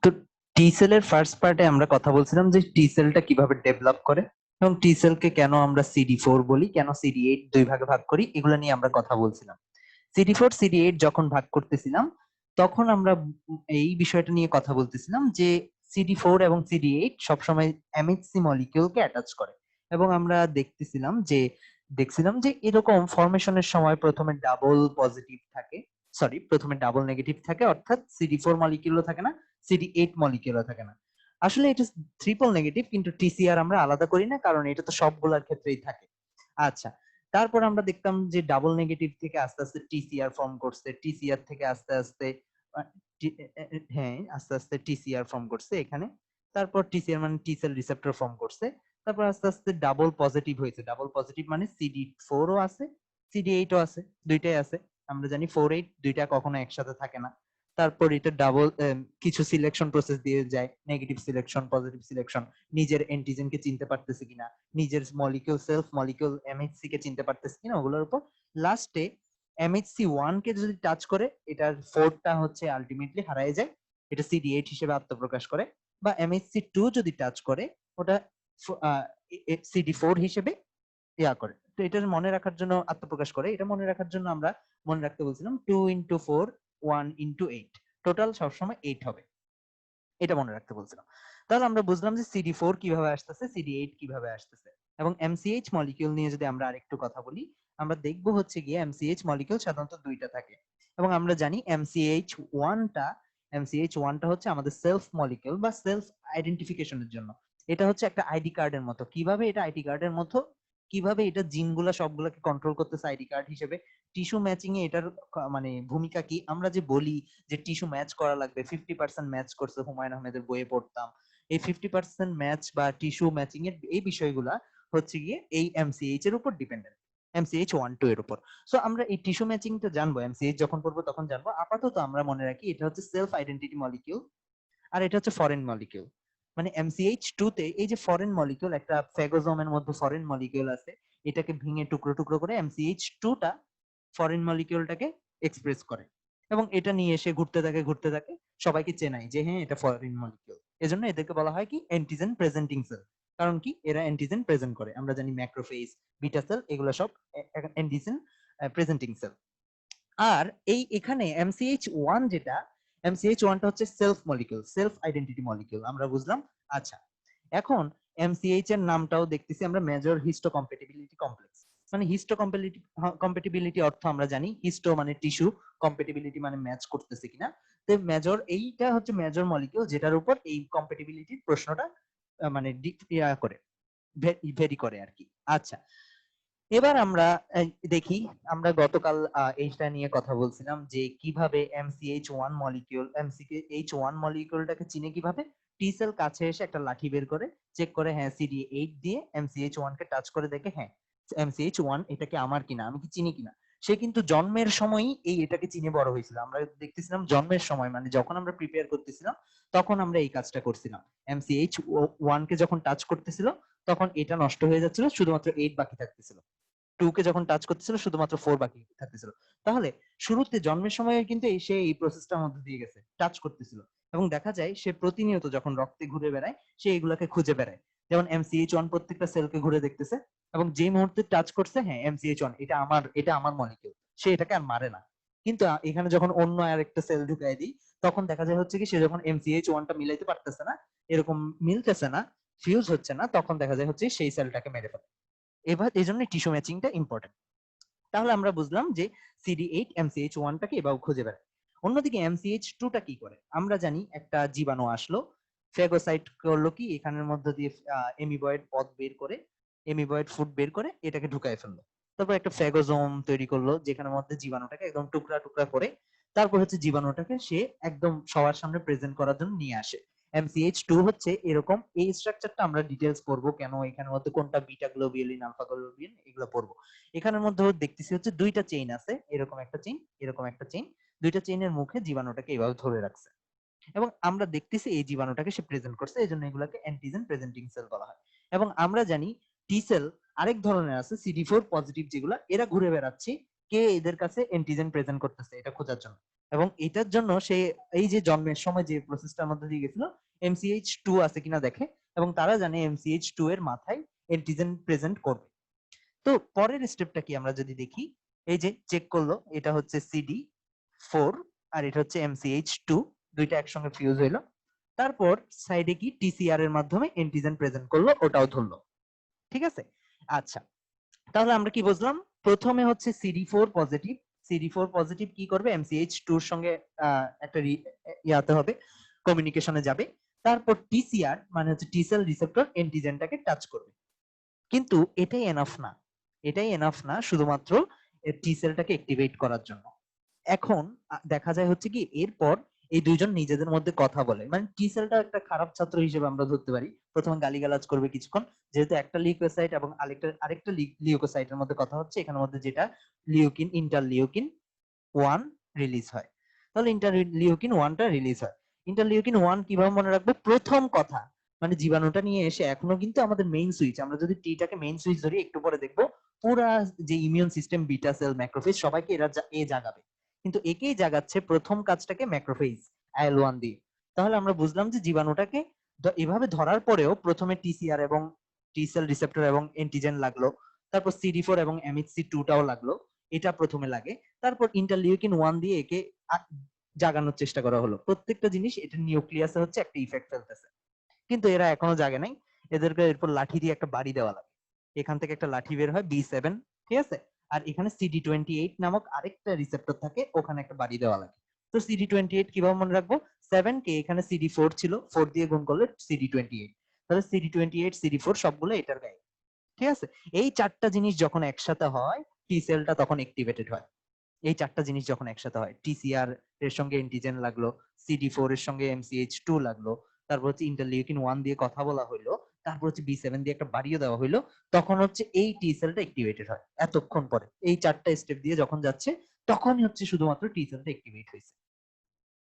তো টি সেলের ফার্স্ট পার্টে আমরা কথা বলছিলাম যে টি সেলটা কিভাবে ডেভেলপ করে এবং টি সেলকে কেন আমরা CD4 বলি, কেন CD8 দুই ভাগে ভাগ করি, এগুলো নিয়ে আমরা কথা বলছিলাম। CD4 CD8 যখন ভাগ করতেছিলাম তখন আমরা এই বিষয়টা নিয়ে কথা বলতেছিলাম যে CD4 এবং CD8 সবসময় MHC মলিকিউলকে অ্যাটাচ করে। এবং আমরা দেখছিলাম যে এরকম ফরমেশনের সময় প্রথমে ডাবল পজিটিভ থাকে, সরি প্রথমে ডাবল নেগেটিভ থাকে, অর্থাৎ CD4 মলিকিউলও থাকে না, CD8 মলিকিউলও থাকে না। আসলে এটা ট্রিপল নেগেটিভ, কিন্তু TCR আমরা আলাদা করি না কারণ এটা তো সবগুলোর ক্ষেত্রেই থাকে। আচ্ছা, তারপর আমরা দেখতাম যে ডাবল নেগেটিভ থেকে আস্তে আস্তে TCR ফর্ম করছে, TCR থেকে আস্তে আস্তে আহ, হ্যাঁ আস্তে আস্তে TCR ফর্ম করছে এখানে। তারপর TCR মানে টি সেল রিসেপ্টর ফর্ম করছে। তারপর আস্তে আস্তে ডাবল পজিটিভ হয়েছে, ডাবল পজিটিভ মানে CD4 ও আছে, CD8 ও আছে, দুইটাই আছে। আমরা জানি 4 8 দুইটা কখনো একসাথে থাকে না। তারপর এটা ডাবল কিছু সিলেকশন প্রসেস দিয়ে যায়, নেগেটিভ সিলেকশন, পজিটিভ সিলেকশন, নিজের এন্টিজেনকে চিনতে পারতেছে কিনা, নিজের মলিকিউল সেলফ মলিকিউল MHC কে চিনতে পারতেছে কিনা ওগুলোর উপর। লাস্টে MHC1 কে যদি টাচ করে, এটার ফোরটা হচ্ছে আলটিমেটলি হারায় যায়, এটা CD8 হিসেবে আত্মপ্রকাশ করে। বা MHC2 যদি টাচ করে, ওটা CD4 হিসেবে ইয়া করে। তো এটা মনে রাখার জন্য আত্মপ্রকাশ করে, এটা মনে রাখার জন্য আমরা মনে রাখতে বলছিলাম 2 × 4 1 × 8, টোটাল সবসময় 8 হবে, এটা মনে রাখতে বলছিলাম। তাহলে আমরা বুঝলাম যে CD4 কিভাবে আসতেছে, CD8 কিভাবে আসতেছে। এবং MCH মলিকিউল নিয়ে যদি আমরা আরেকটু কথা বলি, আমরা দেখব হচ্ছে গিয়ে MCH মলিকিউল সাধারণত দুইটা থাকে। এবং আমরা জানি MCH1টা হচ্ছে আমাদের সেলফ মলিকিউল বা সেলফ আইডেন্টিফিকেশনের জন্য। এটা হচ্ছে একটা আইডি কার্ডের মতো। কিভাবে এটা আইডি কার্ডের মতো, কিভাবে এটা জিনগুলা সবগুলোকে কন্ট্রোল করতেছে আইডি কার্ড হিসেবে। টিস্যু ম্যাচিং এ এটার মানে ভূমিকা কি, আমরা যে বলি যে টিস্যু ম্যাচ করা লাগবে, 50% ম্যাচ করছে হুমায়ুন আহমেদের বইয়ে পড়তাম। এই 50% ম্যাচ বা টিস্যু ম্যাচিং এর এই বিষয়গুলা হচ্ছে গিয়ে এই MCH এর উপর ডিপেন্ডেন্ট, MCH1 2 এর উপর। সো আমরা এই টিস্যু ম্যাচিংটা জানবো, MCH যখন পড়বো তখন জানবো। আপাতত আমরা মনে রাখি এটা হচ্ছে সেলফ আইডেন্টিটি মলিকিউল, আর এটা হচ্ছে ফরেন মলিকিউল। মানে MCH2 তে এই যে ফরেন মলিকিউল, একটা ফেগোজোমের মধ্যে ফরেন মলিকিউল আছে, এটাকে ভেঙে টুকরো টুকরো করে MCH2টা ফরেন মলিকিউলটাকে এক্সপ্রেস করে। এবং এটা নিয়ে এসে ঘুরতে থাকে, সবাইকে চেনাই যে হ্যাঁ এটা ফরেন মলিকিউল। এজন্য এদেরকে বলা হয় কি অ্যান্টিজেন প্রেজেন্টিং সেল। কারণ কি এরা অ্যান্টিজেন প্রেজেন্ট করে, আমরা জানি ম্যাক্রোফেজ, বিটা সেল, এগুলো সব অ্যান্টিজেন প্রেজেন্টিং সেল। আর এই এখানে MCH1 যেটা, MCH1টা হচ্ছে self molecule, self identity molecule, আমরা বুঝলাম। আচ্ছা, এখন MCH এর নামটাও দেখতেছি আমরা মেজর হিস্টো কম্প্যাটিবিলিটি কমপ্লেক্স। মানে হিস্টো কম্প্যাটিবিলিটি অর্থ আমরা জানি, হিস্টো মানে টিস্যু, কম্প্যাটিবিলিটি মানে ম্যাচ করতেছে কিনা। তো মেজর, এইটা হচ্ছে মেজর মলিকিউল যেটার উপর এই কম্প্যাটিবিলিটির প্রশ্নটা মানে করে, ভেরি করে আর কি। আচ্ছা, এবার আমরা দেখি, আমরা গতকাল এইটা নিয়ে কথা বলছিলাম যে কিভাবে MCH1 মলিকিউল, MCH1 মলিকিউলটাকে চিনে কিভাবে। টি সেল কাছে এসে একটা লাঠি বের করে চেক করে, হ্যাঁ CD8 দিয়ে MCH1 কে টাচ করে দেখে হ্যাঁ MCH1 এটাকে আমার কিনা, আমি কি চিনি কিনা। সে কিন্তু জন্মের সময়ই এটাকে চিনে বড় হয়েছিল। আমরা দেখতেছিলাম জন্মের সময়, মানে যখন আমরা প্রিপেয়ার করতেছিলাম তখন আমরা এই কাজটা করছিলাম। MCH1 কে যখন টাচ করতেছিল তখন এটা নষ্ট হয়ে যাচ্ছিল, শুধুমাত্র 8 বাকি থাকতেছিল। 2 কে যখন টাচ করতেছিল শুধুমাত্র 4 বাকি থাকতেছিল। তাহলে শুরুতে জন্মের সময় কিন্তু সে এই প্রসেসটার মধ্যে দিয়ে গেছে, টাচ করতেছিল। এবং দেখা যায় সে প্রতিনিয়ত যখন রক্তে ঘুরে বেড়ায় সে এগুলাকে খুঁজে বেড়ায়। যেমন MCH1 প্রত্যেকটা সেলকে ঘুরে দেখতেছে, এবং যে মুহূর্তে টাচ করছে হ্যাঁ MCH1 এটা আমার মলিকিউল, সে এটাকে আর মারে না। কিন্তু এখানে যখন অন্য আর একটা সেল ঢুকাই দিই, তখন দেখা যায় হচ্ছে কি সে যখন MCH1টা মিলাইতে পারতেছে না, এরকম মিলতেছে না, ফিউজ হচ্ছে না, তখন দেখা যায় হচ্ছে সেই সেলটাকে মেরে ফেলে। এবার এই জন্য টিস্যু ম্যাচিংটা ইম্পর্টেন্ট। তাহলে আমরা বুঝলাম যে CD8 MCH1টাকে এভাবে খুঁজে বেড়ায়। অন্যদিকে MCH2টা কি করে, আমরা জানি একটা জীবাণু আসলো, ফেগোসাইট করলো কি এখানের মধ্যে দিয়ে এমিবয়েড পথ বের করে, এমিবয়েড ফুড বের করে এটাকে ঢুকায় ফেললো। তারপর একটা ফেগোজোম তৈরি করলো যেখানের মধ্যে জীবাণুটাকে একদম টুকরা টুকরা করে, তারপর হচ্ছে জীবাণুটাকে সে একদম সবার সামনে প্রেজেন্ট করার জন্য নিয়ে আসে। MCH2 হচ্ছে এরকম, এই স্ট্রাকচারটা আমরা ডিটেলস পড়বো, কেন এখানের মধ্যে কোনটা বিটা গ্লোবিউলিন, আলফা গ্লোবিউলিন, এগুলো পড়বো। এখানের মধ্যে দেখতেছি হচ্ছে দুইটা চেইন আছে, এরকম একটা চেইন, এরকম একটা চেইন, দুইটা চেইনের মুখে জীবাণুটাকে এইভাবে ধরে রাখছে। এবং আমরা দেখতেছি এই জীবাণুটাকে সে প্রেজেন্ট করছে, এই জন্য এগুলাকে অ্যান্টিজেন প্রেজেন্টিং সেল বলা হয়। এবং আমরা জানি টি সেল আরেক ধরনের আছে, CD4 পজিটিভ যেগুলা, এরা ঘুরে বেড়াচ্ছে কে এদের কাছে অ্যান্টিজেন প্রেজেন্ট করতেছে এটা খোঁজার জন্য। এবং এটার জন্য সে এই যে জন্মের সময় যে প্রসেসটার মধ্যে দিয়ে গেছিল MCH2 আছে কিনা দেখে, এবং তারা জানে MCH2 এর মাথায় অ্যান্টিজেন প্রেজেন্ট করবে। তো পরের স্টেপটা কি আমরা যদি দেখি, এই যে চেক করলো এটা হচ্ছে CD4 আর এটা হচ্ছে MCH2, দুইটা একসঙ্গে ফিউজ হইলো। তারপর সাইডে কি TCR এর মাধ্যমে অ্যান্টিজেন প্রেজেন্ট করলো, ওটাও ধরলো। ঠিক আছে, আচ্ছা তাহলে আমরা কি বুঝলাম, প্রথমে হচ্ছে CD4 পজিটিভ, CD4 পজিটিভ কি করবে, MCH2 এর সঙ্গে একটা ইয়াতে হবে, কমিউনিকেশনে যাবে। তারপর TCR মানে হচ্ছে টি সেল রিসেপ্টর অ্যান্টিজেনটাকে টাচ করবে। কিন্তু এটাই এনাফ না, এটাই এনাফ না শুধুমাত্র টি সেলটাকে অ্যাক্টিভেট করার জন্য। এখন দেখা যায় হচ্ছে কি এরপর এই দুইজন নিজেদের মধ্যে কথা বলে, মানে টি সেলটা একটা খারাপ ছাত্র হিসেবে আমরা ধরতে পারি, প্রথমে গালিগালাজ করবে কিছুক্ষণ, যেহেতু একটা লিউকোসাইট এবং আরেকটা লিউকোসাইটের মধ্যে কথা হচ্ছে, এখানের মধ্যে যেটা লিউকিন ইন্টারলিউকিন 1 রিলিজ হয়, তাহলে ইন্টারলিউকিন 1টা রিলিজ হয়। ইন্টারলিউকিন 1 কিভাবে মনে রাখবো, প্রথম কথা মানে জীবাণুটা নিয়ে এসে এখনো কিন্তু আমাদের মেইন সুইচ, আমরা যদি টিটাকে মেইন সুইচ ধরি একটু পরে দেখবো পুরা যে immune system beta sell macrophage সবাইকে এরা জাগাবে, কিন্তু একেই জাগাচ্ছে প্রথম কাজটাকে ম্যাক্রোফেজ IL-1 দিয়ে। তাহলে আমরা বুঝলাম যে জীবাণুটাকে এভাবে ধরার পরেও প্রথমে TCR এবং টি সেল রিসেপ্টর এবং অ্যান্টিজেন লাগলো, তারপর CD4 এবং MHC2 টাও লাগলো, এটা প্রথমে লাগে, তারপর ইন্টারলিউকিন 1 দিয়ে একে জাগানোর চেষ্টা করা হলো। প্রত্যেকটা জিনিস এটা নিউক্লিয়াসে হচ্ছে একটা ইফেক্ট ফেলতেছে, কিন্তু এরা এখনো জাগে নাই, এদেরকে এরপর লাঠি দিয়ে একটা বাড়ি দেওয়া লাগে, এখান থেকে একটা লাঠি বের হয় B7, ঠিক আছে, আর এখানে CD28 নামক আরেকটা রিসেপ্টর থাকে, ওখানে একটা বাড়ি দেওয়া লাগে। তো CD28 কিভাবে মনে রাখবো, 7 কে এখানে CD4 ছিল, 4 দিয়ে গুণ করলে CD28, তাহলে CD28 CD4 সবগুলো এটার গায়ে, ঠিক আছে। এই চারটা জিনিস যখন একসাথে হয় টি সেলটা তখন অ্যাক্টিভেটেড হয়। এই চারটা জিনিস যখন একসাথে হয়, TCR এর সঙ্গে অ্যান্টিজেন লাগলো, CD4 এর সঙ্গে MCH2 লাগলো, তারপর হচ্ছে ইন্টারলিউকিন 1 দিয়ে কথা বলা হইলো, তারপর হচ্ছে B7 দিয়ে একটা বাড়িয়ে দেওয়া হইলো, তখন হচ্ছে এই টি সেলটা অ্যাক্টিভেটেড হয়। এতক্ষণ পরে এই চারটা স্টেপ দিয়ে যখন যাচ্ছে তখনই হচ্ছে শুধুমাত্র টি সেলটা অ্যাক্টিভেট হয়েছে।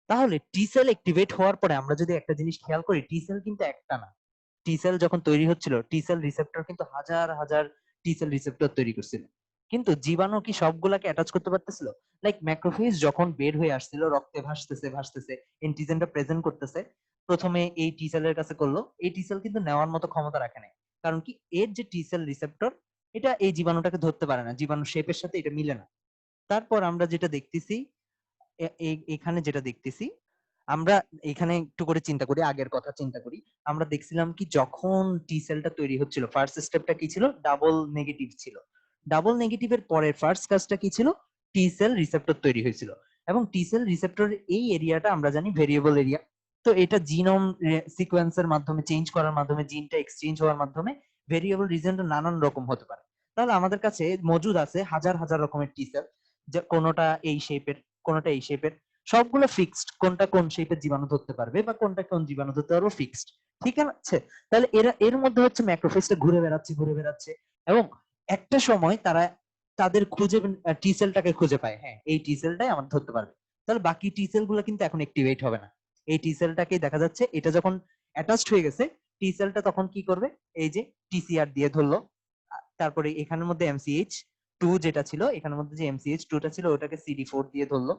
তাহলে টি সেল অ্যাক্টিভেট হওয়ার পরে আমরা যদি একটা জিনিস খেয়াল করি, টি সেল কিন্তু একটা না, টি সেল যখন তৈরি হচ্ছিল টি সেল রিসেপ্টর কিন্তু হাজার হাজার টি সেল রিসেপ্টর তৈরি করছিল, কিন্তু জীবাণু কি সবগুলাকে অ্যাটাচ করতে পারতেছিল? লাইক ম্যাক্রোফেজ যখন বের হয়ে আসছিল রক্তে ভাসতেছে ভাসতেছে এন্টিজেনটা প্রেজেন্ট করতেছে, প্রথমে এই টি সেলের কাছে করলো, এই টি সেল কিন্তু নেওয়ার মতো ক্ষমতা রাখে না, কারণ কি এর যে টি সেল রিসেপ্টর এটা এই জীবাণুটাকে ধরতে পারে না, জীবাণু শেপের সাথে এটা মিলে না। তারপর আমরা যেটা দেখতেছি, এখানে যেটা দেখতেছি, আমরা এখানে একটু করে চিন্তা করি, আগের কথা চিন্তা করি, আমরা দেখছিলাম কি যখন টি সেলটা তৈরি হচ্ছিল ফার্স্ট স্টেপটা কি ছিল, ডাবল নেগেটিভ ছিল, ডাবল নেগেটিভের পরের ফার্স্ট কাজটা কি ছিল, টি সেল রিসেপ্টর তৈরি হয়েছিল, এবং টি সেল রিসেপ্টর এই এরিয়াটা আমরা জানি ভেরিয়েবল এরিয়া। তো এটা জিনোম সিকোয়েন্সের মাধ্যমে চেঞ্জ করার মাধ্যমে, জিনটা এক্সচেঞ্জ হওয়ার মাধ্যমে ভেরিয়েবল রিজনটা নানান রকম হতে পারে। তাহলে আমাদের কাছে মজুদ আছে হাজার হাজার রকমের টি সেল, যে কোনোটা এই শেপের, কোনোটা এই শেপের, সবগুলো ফিক্সড, কোনটা কোন শেপের জীবাণু ধরতে পারবে বা কোনটা কোন জীবাণু ধরতে পারবে ফিক্সড, ঠিক আছে। তাহলে এরা এর মধ্যে হচ্ছে ম্যাক্রোফেজটা ঘুরে বেড়াচ্ছে ঘুরে বেড়াচ্ছে, এবং একটা সময় তারা তাদের খুঁজে টি সেলটাকে খুঁজে পায়, হ্যাঁ এই টি সেলটাই আমার ধরতে পারবে। তাহলে বাকি টি সেল গুলো কিন্তু এখন অ্যাক্টিভেট হবে না, এই টি সেলটাকে দেখা যাচ্ছে এটা যখন অ্যাটাচড হয়ে গেছে, টি সেলটা তখন কি করবে, এই যে TCR দিয়ে ধরলো, তারপরে এখানের মধ্যে MCH2 যেটা ছিল, এখানের মধ্যে যে MCH2 টা ছিল ওটাকে CD4 দিয়ে ধরলো,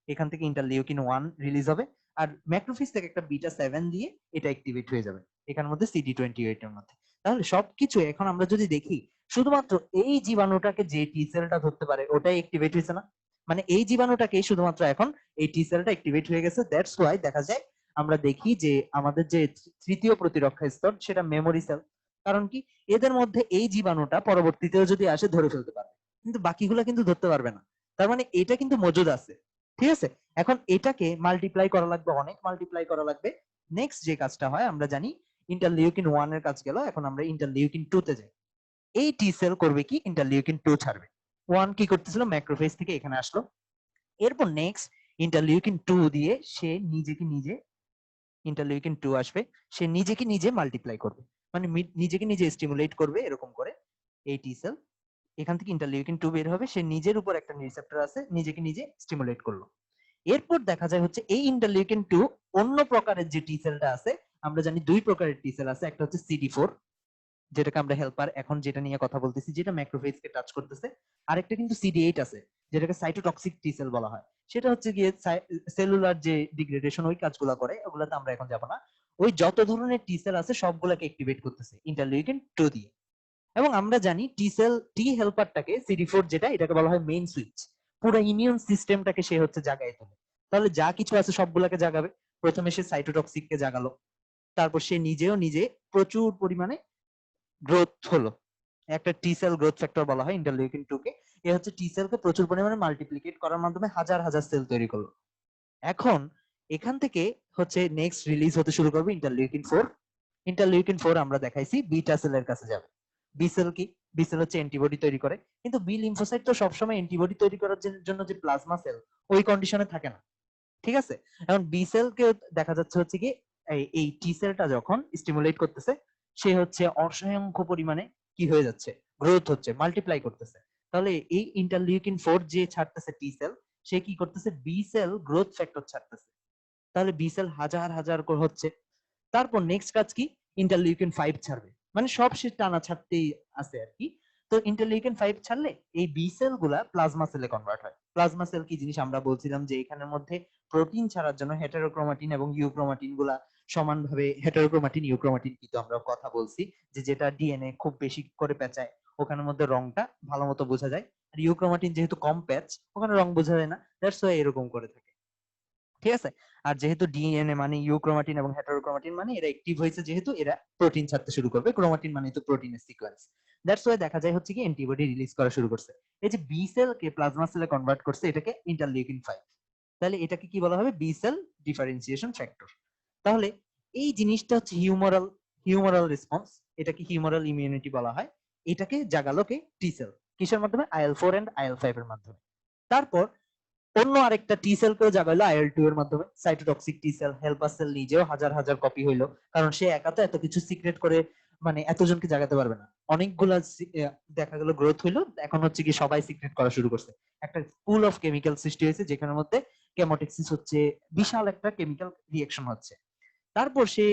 এখান থেকে ইন্টারলিউকিন 1 রিলিজ হবে, আর ম্যাক্রোফেজ থেকে একটা B7 দিয়ে এটা অ্যাক্টিভেট হয়ে যাবে এখানের মধ্যে CD28 এর মধ্যে। তাহলে সবকিছু এখন আমরা যদি দেখি, শুধুমাত্র এই জীবাণুটাকে যে টি সেলটা ধরতে পারে ওটাই অ্যাক্টিভেট হয়েছে না, মানে এই জীবাণুটাকে শুধুমাত্র এখন এই টি সেলটা অ্যাক্টিভেট হয়ে গেছে, দ্যাটস ওয়াই দেখা যায় আমরা দেখি যে আমাদের যে তৃতীয় প্রতিরক্ষা স্তর সেটা মেমোরি সেল, কারণ কি এদের মধ্যে এই জীবাণুটা পরবর্তীতেও যদি আসে ধরে ফেলতে পারবে, কিন্তু বাকিগুলা কিন্তু ধরতে পারবে না, তার মানে এটা কিন্তু মজুদ আছে, ঠিক আছে। এখন এটাকে মাল্টিপ্লাই করা লাগবে, অনেক মাল্টিপ্লাই করা লাগবে। নেক্সট যে কাজটা হয় আমরা জানি, ইন্টারলিউকিন 1 এর কাজ গেল, এখন আমরা ইন্টারলিউকিন 2 তে যাই। এই টি সেল করবে কি, ইন্টারলিউকিন 2 ছাড়বে, 1 কি করতেছিল ম্যাক্রোফেজ থেকে এখানে আসলো, এরপর নেক্সট ইন্টারলিউকিন 2 দিয়ে সে নিজেকে নিজে, ইন্টারলিউকিন 2 আসবে, সে নিজেকে নিজে মাল্টিপ্লাই করবে, মানে নিজেকে নিজে স্টিমুলেট করবে এরকম করে এই টি সেল, এখান থেকে ইন্টারলিউকিন 2 বের হবে, সে নিজের উপর একটা রিসেপ্টর আছে, নিজেকে নিজে স্টিমুলেট করলো। এরপর দেখা যায় হচ্ছে এই ইন্টারলিউকিন 2 অন্য প্রকারের যে টি সেলটা আছে, আমরা জানি দুই প্রকারের টি সেল আছে, একটা হচ্ছে CD4 যেটাকে আমরা হেল্পার এখন যেটা নিয়ে কথা বলতেছি, যেটা ম্যাক্রোফেজকে টাচ করতেছে। আরেকটা কিন্তু CD8 আছে, যেটাকে সাইটোটক্সিক টি সেল বলা হয়। সেটা হচ্ছে গিয়ে সেলুলার যে ডিগ্রেডেশন ওই কাজগুলো করে, ওগুলাতে আমরা এখন যাব না। ওই যত ধরনের টি সেল আছে সবগুলাকে অ্যাক্টিভেট করতেছে ইন্টারলিউকিন 2 দিয়ে। এবং আমরা জানি টি সেল টি হেল্পারটাকে CD4 যেটা, এটাকে বলা হয় মেইন সুইচ। পুরো ইমিউন সিস্টেমটাকে সে হচ্ছে জাগায় তোলে। তাহলে যা কিছু আছে সবগুলাকে জাগাবে। প্রথমে সে সাইটোটক্সিককে জাগালো, তারপর সে নিজে প্রচুর পরিমাণে গ্রোথ হলো। একটা টি সেল গ্রোথ ফ্যাক্টর বলা হয় ইন্টারলিউকিন 2 কে। এ হচ্ছে টি সেলকে প্রচুর পরিমাণে মাল্টিপ্লিকেট করার মাধ্যমে হাজার হাজার সেল তৈরি করলো। এখন এখান থেকে হচ্ছে নেক্সট রিলিজ হতে শুরু করবে ইন্টারলিউকিন 4। ইন্টারলিউকিন 4 আমরা দেখাইছি বিটা সেলের কাছে যাবে। বি সেল কি? বি সেল হচ্ছে অ্যান্টিবডি তৈরি করে, কিন্তু বি লিম্ফোসাইট তো সবসময় অ্যান্টিবডি তৈরি করার জন্য যে প্লাজমা সেল, ওই কন্ডিশনে থাকে না। ঠিক আছে? এখন বি সেল কে দেখা যাচ্ছে হচ্ছে কি এই টি সেলটা যখন স্টিমুলেট করতেছে, সে হচ্ছে অসংখ্য পরিমাণে কি হয়ে যাচ্ছে, গ্রোথ হচ্ছে, মাল্টিপ্লাই করতেছে। তাহলে এই ইন্টারলিউকিন 4 যে ছাড়তেছে টি সেল, সে কি করতেছে, বি সেল গ্রোথ ফ্যাক্টর ছাড়তেছে। তাহলে বি সেল হাজার হাজার করে হচ্ছে। তারপর নেক্সট কাজ কি, ইন্টারলিউকিন 5 ছাড়বে। মানে সব সে টানা ছাড়তেই আছে আর কি। তো ইন্টারলিউকিন 5 ছাড়লে এই বি সেল গুলা প্লাজমা সেলে কনভার্ট হয়। প্লাজমা সেল কি জিনিস আমরা বলছিলাম যে এখানের মধ্যে প্রোটিন ছাড়ার জন্য হেটারোক্রোমাটিন এবং ইউক্রোমাটিন গুলা সমানভাবে, হেটারোক্রোমাটিন ইউক্রোমাটিন কিন্তু আমরা কথা বলছি যে যেটা ডিএনএ খুব বেশি করে পেঁচায়, ওখানের মধ্যে রংটা ভালো মতো বোঝা যায়। আর ইউক্রোমাটিন যেহেতু কম প্যাচ, ওখানে রং বোঝা যায় না, দ্যাটস ওয়াই এরকম করে থাকে। ঠিক আছে? আর যেহেতু ডিএনএ মানে ইউক্রোমাটিন এবং হেটারোক্রোমাটিন মানে এরা অ্যাক্টিভ হয়েছে, যেহেতু এরা প্রোটিন ছাড়তে শুরু করবে। ক্রোমাটিন মানে তো প্রোটিনের সিকোয়েন্স। দ্যাটস ওয়াই দেখা যায় হচ্ছে কি অ্যান্টিবডি রিলিজ করা শুরু করছে। এই যে বি সেল কে প্লাজমা সেলে কনভার্ট করছে, এটাকে ইন্টারলিউকিন 5। তাহলে এটাকে কি বলা হবে, বি সেল ডিফারেন্সিয়েশন ফ্যাক্টর। তাহলে এই জিনিসটা হচ্ছে হিউমারাল রেসপন্স, এটাকে হিউমারাল ইমিউনিটি বলা হয়। এটাকে জাগালো কে, টি সেল। কিসের মাধ্যমে? IL-4 এন্ড IL-5 এর মাধ্যমে। তারপর অন্য আরেকটা টি সেল কেও জাগাইলো IL-2 এর মাধ্যমে, cytotoxic T cell. Helper cell নিজেও হাজার হাজার কপি হইলো, কারণ সে একা তো এত কিছু সিক্রেট করে মানে এতজনকে জাগাতে পারবে না। অনেকগুলা দেখা গেল গ্রোথ হইলো, এখন হচ্ছে কি সবাই সিক্রেট করা শুরু করছে। একটা পুল অফ কেমিক্যাল সৃষ্টি হয়েছে, যেখানের মধ্যে কেমোটেক্সিস হচ্ছে, বিশাল একটা কেমিক্যাল রিঅ্যাকশন হচ্ছে। তারপর সে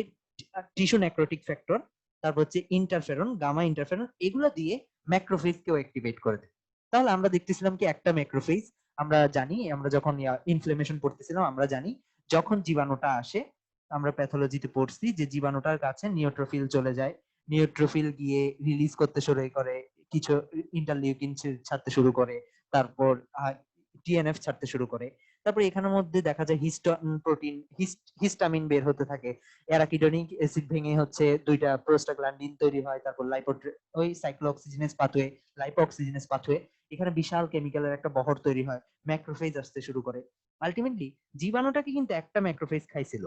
টিস্যু নেক্রোটিক ফ্যাক্টর, তারপর হচ্ছে ইন্টারফেরন, গামা ইন্টারফেরন, এগুলা দিয়ে ম্যাক্রোফেজ কেও অ্যাক্টিভেট করে দেয়। তাহলে আমরা দেখতেছিলাম কি একটা ম্যাক্রোফেজ, আমরা জানি, আমরা যখন ইনফ্লেমেশন পড়তেছিলাম আমরা জানি যখন জীবাণুটা আসে, আমরা প্যাথোলজিতে পড়ছি যে জীবাণুটার কাছে নিউট্রোফিল চলে যায়। নিউট্রোফিল গিয়ে রিলিজ করতে শুরু করে, কিছু ইন্টারলিউকিন ছাড়তে শুরু করে, তারপর টিএনএফ ছাড়তে শুরু করে। তারপর এখানের মধ্যে দেখা যায় প্রোটিন, হিস্টামিন বের হতে থাকে। অ্যারাকিডোনিক অ্যাসিড ভেঙে হচ্ছে দুইটা প্রোস্টাগ্ল্যান্ডিন তৈরি হয়। তারপর ওই সাইক্লোঅক্সিজেনেস পাথওয়ে, লাইপোঅক্সিজেনেস পাথওয়ে, এখানে বিশাল কেমিক্যালের একটা বহর তৈরি হয়। ম্যাক্রোফেজ আসতে শুরু করে। আলটিমেটলি জীবাণুটাকে কিন্তু একটা ম্যাক্রোফেজ খাইছিল,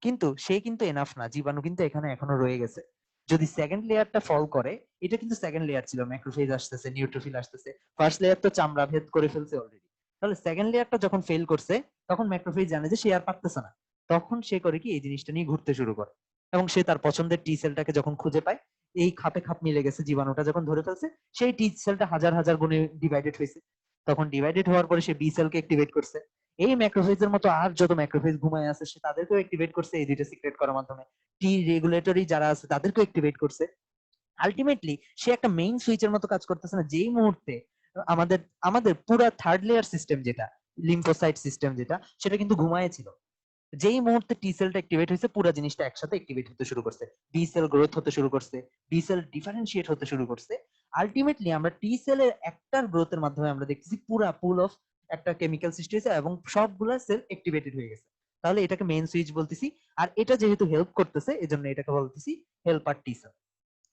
কিন্তু সে কিন্তু এনাফ না, জীবাণু কিন্তু এখানে এখনো রয়ে গেছে। যদি সেকেন্ড লেয়ারটা ফল করে, এটা কিন্তু সেকেন্ড লেয়ার ছিল, ম্যাক্রোফেজ আসতেছে, নিউট্রোফিল আসতেছে, ফার্স্ট লেয়ার তো চামড়া ভেদ করে ফেলছে অলরেডি। তাহলে সেকেন্ড লেয়ারটা যখন ফেল করছে, তখন ম্যাক্রোফেজ জানে যে সে আর পারতেছে না। তখন সে করে কি, এই জিনিসটা নিয়ে ঘুরতে শুরু করে। এবং সে তার পছন্দের টি সেলটাকে যখন খুঁজে পায়, এই খাপে খাপ মিলে গেছে, জীবাণুটা যখন ধরে ফেলছে, সেই টি সেলটা হাজার হাজার গুণে ডিভাইডেড হয়েছে। তখন ডিভাইডেড হওয়ার পরে সে বি সেলকে অ্যাক্টিভেট করছে। এই ম্যাক্রোফেজের মতো আর যত ম্যাক্রোফেজ ঘুমায় আছে, সে তাদেরকেও অ্যাক্টিভেট করছে এই দুইটা সিক্রেট করার মাধ্যমে। টি রেগুলেটরি যারা আছে তাদেরকেও অ্যাক্টিভেট করছে। আলটিমেটলি সে একটা মেইন সুইচের মতো কাজ করতেছে না, যেই মুহূর্তে আমাদের আমাদের পুরা থার্ড লেয়ার সিস্টেম যেটা, লিম্ফোসাইট সিস্টেম যেটা, সেটা কিন্তু ঘুমায়েছিল। যেই মুহূর্তে টি সেলটা অ্যাক্টিভেট হয়েছে, পুরো জিনিসটা একসাথে অ্যাক্টিভেট হতে শুরু করছে। বি সেল গ্রোথ হতে শুরু করছে, বি সেল ডিফারেন্সিয়েট হতে শুরু করছে। আলটিমেটলি আমরা টি সেলের একটার গ্রোথের মাধ্যমে আমরা দেখতেছি পুরা পুল অফ একটা কেমিক্যাল সৃষ্টি হয়েছে এবং সবগুলা সেল অ্যাক্টিভেটেড হয়ে গেছে। তাহলে এটাকে মেইন সুইচ বলতেছি। আর এটা যেহেতু হেল্প করতেছে, এজন্য এটাকে বলতেছি হেল্পার টি সেল।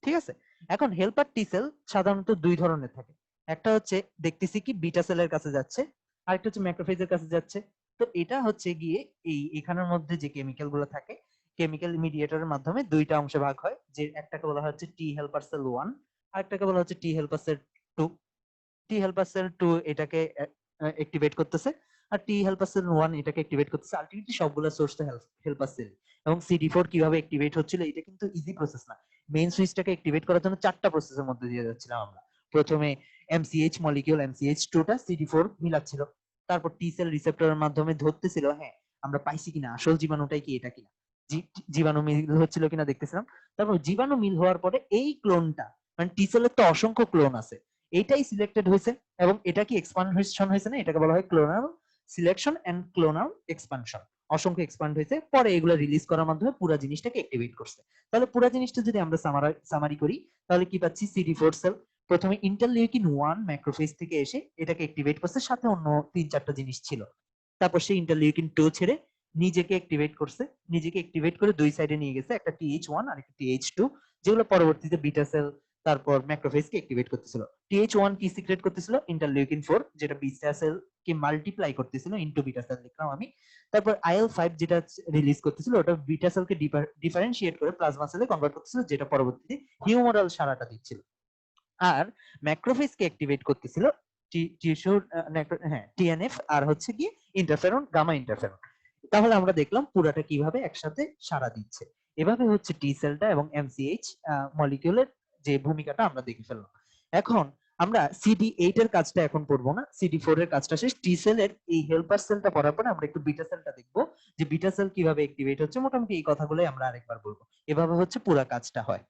ঠিক আছে? এখন হেল্পার টি সেল সাধারণত দুই ধরনের থাকে। একটা হচ্ছে দেখতেছি কি বিটা সেলের কাছে যাচ্ছে, আরেকটা হচ্ছে ম্যাক্রোফেজের কাছে যাচ্ছে। তো এটা হচ্ছে গিয়ে এখানের মধ্যে যে কেমিক্যাল গুলো থাকে, কেমিক্যাল মিডিয়েটরের মাধ্যমে দুইটা অংশে ভাগ হয়। যে একটাকে বলা হচ্ছে টি হেল্পার সেল 1, আরেকটাকে বলা হচ্ছে টি হেল্পার সেল 2। টি হেল্পার সেল 2 এটাকে অ্যাক্টিভেট করতেছে, আর টি হেল্পার সেল 1 এটাকে অ্যাক্টিভেট করতেছে। আলটিমেটলি সবগুলা সোর্স তো হেল্পার সেল। এবং CD4 কিভাবে অ্যাক্টিভেট হচ্ছিল, এটা কিন্তু ইজি প্রসেস না। মেইন সুইচটাকে অ্যাক্টিভেট করার জন্য চারটা প্রসেসের মধ্যে দিয়ে যাচ্ছিলাম আমরা। প্রথমে MCH মলিকিউল MCH2 টা CD4 মিলাচ্ছিল। তারপর টি সেল রিসেপ্টরের মাধ্যমে ধরতেছিল, হ্যাঁ আমরা পাইছি কিনা, আসল জীবাণুটাই কি এটা কিনা। জীবাণু মিল হচ্ছিল কিনা দেখতেছিলাম। তারপর জীবাণু মিল হওয়ার পরে এই ক্লোনটা, মানে টি সেলের তো অসংখ্য ক্লোন আছে, এইটাই সিলেক্টেড হয়েছে এবং এটা কি এক্সপানশন হয়েছে না, এটাকে বলা হয় clonal selection and clonal expansion. অসংখ্য এক্সপান্ড হয়েছে, পরে এগুলো রিলিজ করার মাধ্যমে পুরো জিনিসটাকে অ্যাক্টিভেট করছে। তাহলে পুরো জিনিসটা যদি আমরা সামারি করি, তাহলে কি পাচ্ছি? CD4 সেল প্রথমে ইন্টারলিউকিন 1 ম্যাক্রোফেজ থেকে এসে এটাকে অ্যাক্টিভেট করছে, সাথে অন্য 3-4টা জিনিস ছিল। তারপর সেই ইন্টারলিউকিন 2 ছেড়ে নিজেকে অ্যাক্টিভেট করছে, নিজেকে অ্যাক্টিভেট করে দুই সাইডে নিয়ে গেছে, একটা TH1 আর একটা TH2, যেগুলো পরবর্তীতে বিটা সেল তারপর ম্যাক্রোফেজকে অ্যাক্টিভেট করতেছিল। TH1 কি সিক্রেট করতেছিল? ইন্টারলিউকিন 4, যেটা বিটা সেল কে মাল্টিপ্লাই করতেছিল ইনটু বিটা সেল লিখলাম আমি। তারপর IL-5 যেটা রিলিজ করতেছিল, ওটা বিটা সেলকে ডিফারেন্সিয়েট করে প্লাজমা সেলে কনভার্ট করতেছিল, যেটা পরবর্তীতে হিউমারাল সারাটা দিচ্ছিল। আর ম্যাক্রোফেজকে অ্যাক্টিভেট করতেছিল টিস্যুর হ্যাঁ TNF আর হচ্ছে কি ইন্টারফেরন, গামা ইন্টারফেরন। তাহলে আমরা দেখলাম পুরাটা কিভাবে একসাথে সাড়া দিচ্ছে। এভাবে হচ্ছে টি সেলটা এবং MCH মলিকিউলের যে ভূমিকাটা আমরা দেখে ফেললাম। এখন আমরা CD8 এর কাজটা এখন পড়বো না, CD4 এর কাজটা শেষ। টি সেলের এই হেল্পার সেলটা পড়ার পরে আমরা একটু বিটা সেলটা দেখবো, যে বিটা সেল কিভাবে অ্যাক্টিভেট হচ্ছে। মোটামুটি এই কথাগুলোই আমরা আরেকবার বলবো। এভাবে হচ্ছে পুরা কাজটা হয়।